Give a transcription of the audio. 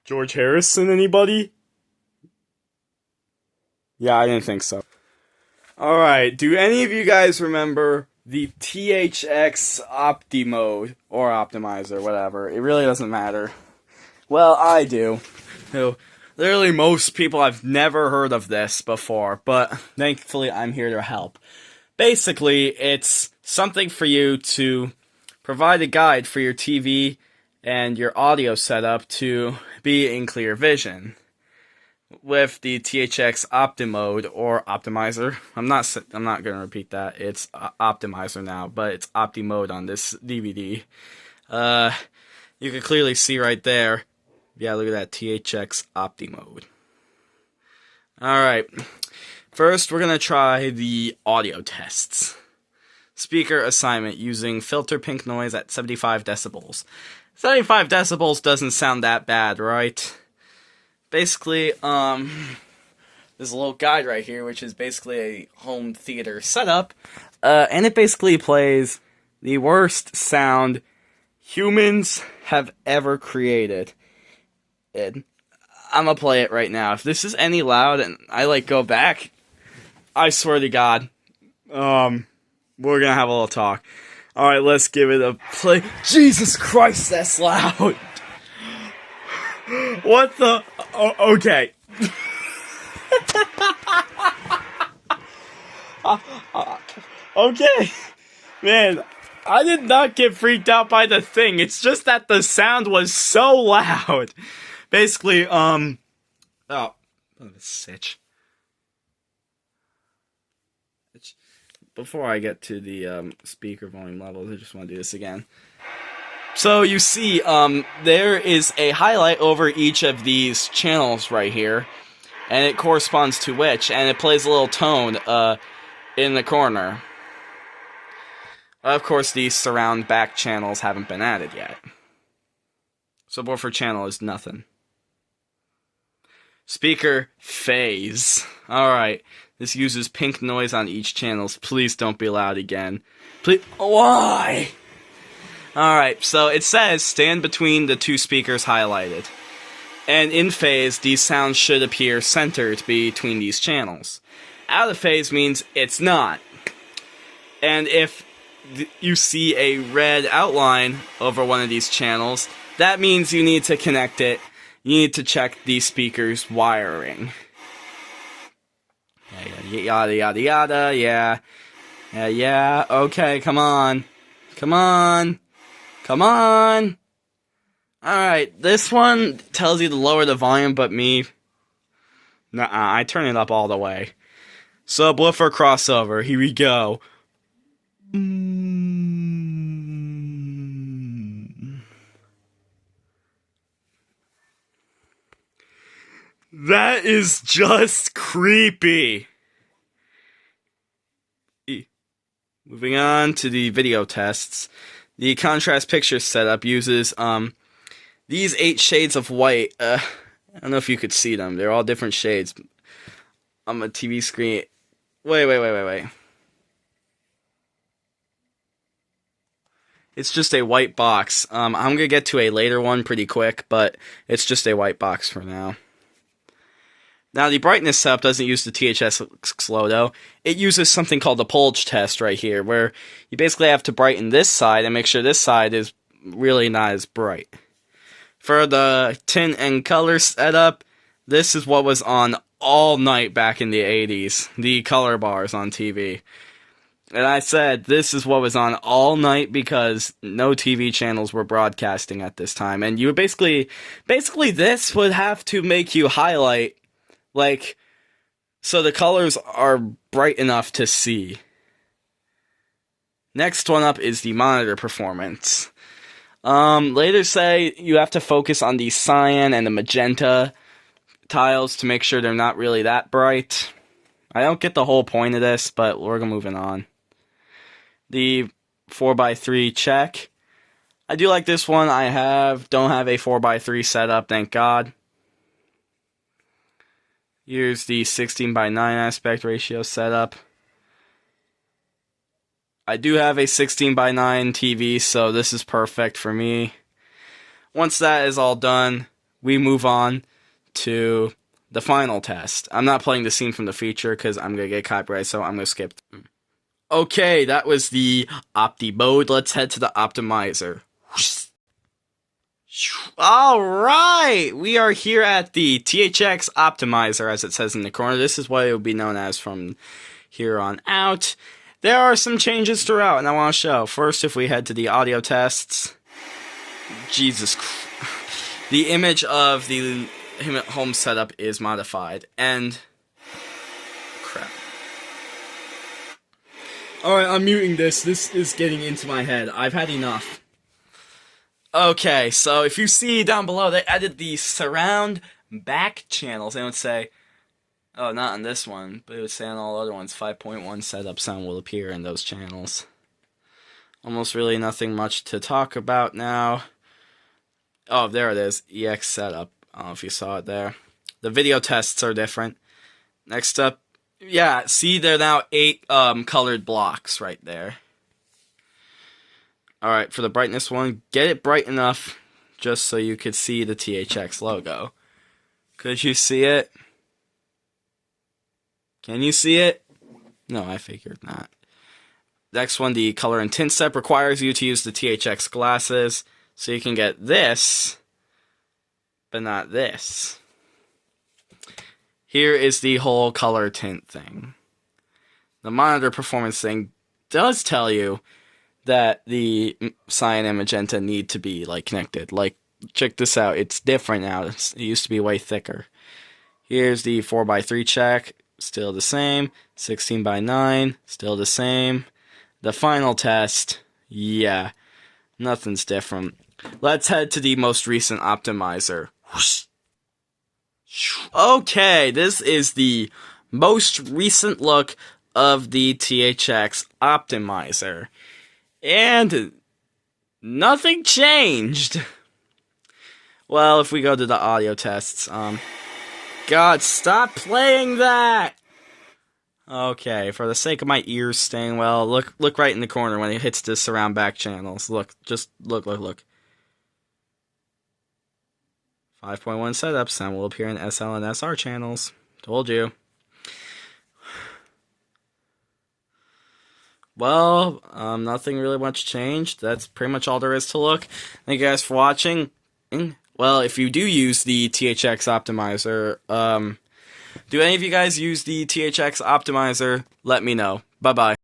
George Harrison, anybody? Yeah, I didn't think so. Alright, do any of you guys remember the THX Optimode, or Optimizer, whatever. It really doesn't matter. Well, I do. Literally most people have never heard of this before, but thankfully I'm here to help. Basically, it's something for you to provide a guide for your TV and your audio setup to be in clear vision. With the THX Optimode or Optimizer, I'm not going to repeat that. It's Optimizer now, but it's Optimode on this DVD. You can clearly see right there. Yeah, look at that THX Optimode. Alright, first we're going to try the audio tests. Speaker assignment using filter pink noise at 75 decibels. 75 decibels doesn't sound that bad, right? Basically, there's a little guide right here, which is basically a home theater setup, and it basically plays the worst sound humans have ever created. I'm gonna play it right now. If this is any loud and I go back, I swear to God, we're gonna have a little talk. Alright, let's give it a play. Jesus Christ, that's loud! What the? Okay. Okay. Man, I did not get freaked out by the thing. It's just that the sound was so loud. Basically, oh, what a sitch. Before I get to the speaker volume levels, I just want to do this again. So you see, there is a highlight over each of these channels right here, and it corresponds to which, and it plays a little tone in the corner. Of course, these surround back channels haven't been added yet. So buffer channel is nothing. Speaker phase. Alright, this uses pink noise on each channel. Please don't be loud again. Please. Why? Alright, so it says stand between the two speakers highlighted. And in phase, these sounds should appear centered between these channels. Out of phase means it's not. And if you see a red outline over one of these channels, that means you need to connect it. You need to check the speaker's wiring. Yada, yada, yada, yeah. Yeah, okay, come on. Come on. Come on! Alright, this one tells you to lower the volume, but me... Nuh-uh, I turn it up all the way. Subwoofer crossover, here we go. That is just creepy! Moving on to the video tests. The contrast picture setup uses these 8 shades of white. I don't know if you could see them. They're all different shades on my TV screen. Wait. It's just a white box. I'm going to get to a later one pretty quick, but it's just a white box for now. Now, the brightness setup doesn't use the THX logo. It uses something called the Polge test right here, where you basically have to brighten this side and make sure this side is really not as bright. For the tint and color setup, this is what was on all night back in the 80s, the color bars on TV. And I said this is what was on all night because no TV channels were broadcasting at this time. And you would basically this would have to make you highlight so the colors are bright enough to see. Next one up is the monitor performance. Later say you have to focus on the cyan and the magenta tiles to make sure they're not really that bright. I don't get the whole point of this, but we're moving on. The 4x3 check. I do like this one. Don't have a 4x3 setup, thank God. Here's the 16:9 aspect ratio setup. I do have a 16:9 TV, so this is perfect for me. Once that is all done, we move on to the final test. I'm not playing the scene from the feature because I'm going to get copyright, so I'm going to skip. Okay, that was the Optimode. Let's head to the Optimizer. Alright, we are here at the THX Optimizer, as it says in the corner. This is what it will be known as from here on out. There are some changes throughout, and I want to show. First, if we head to the audio tests, Jesus Christ, the image of the home setup is modified, and crap. Alright, I'm muting this. This is getting into my head. I've had enough. Okay, so if you see down below, they added the surround back channels. They would say, oh, not on this one, but it would say on all other ones, 5.1 setup sound will appear in those channels. Almost really nothing much to talk about now. Oh, there it is, EX setup. I don't know if you saw it there. The video tests are different. Next up, yeah, see, there are now 8 colored blocks right there. Alright, for the brightness one, get it bright enough just so you could see the THX logo. Could you see it? Can you see it? No, I figured not. Next one, the color and tint step requires you to use the THX glasses so you can get this, but not this. Here is the whole color tint thing. The monitor performance thing does tell you that the cyan and magenta need to be connected. Check this out. It's different now. It used to be way thicker. Here's the 4x3 check. Still the same. 16x9. Still the same. The final test. Yeah. Nothing's different. Let's head to the most recent optimizer. Okay, this is the most recent look of the THX Optimizer. And nothing changed. Well, if we go to the audio tests, God, stop playing that! Okay, for the sake of my ears staying well, look right in the corner when it hits the surround back channels. Look, just look. 5.1 setup, sound will appear in SL and SR channels. Told you. Well, nothing really much changed. That's pretty much all there is to look. Thank you guys for watching. Well, if you do use the THX Optimizer, do any of you guys use the THX Optimizer? Let me know. Bye-bye.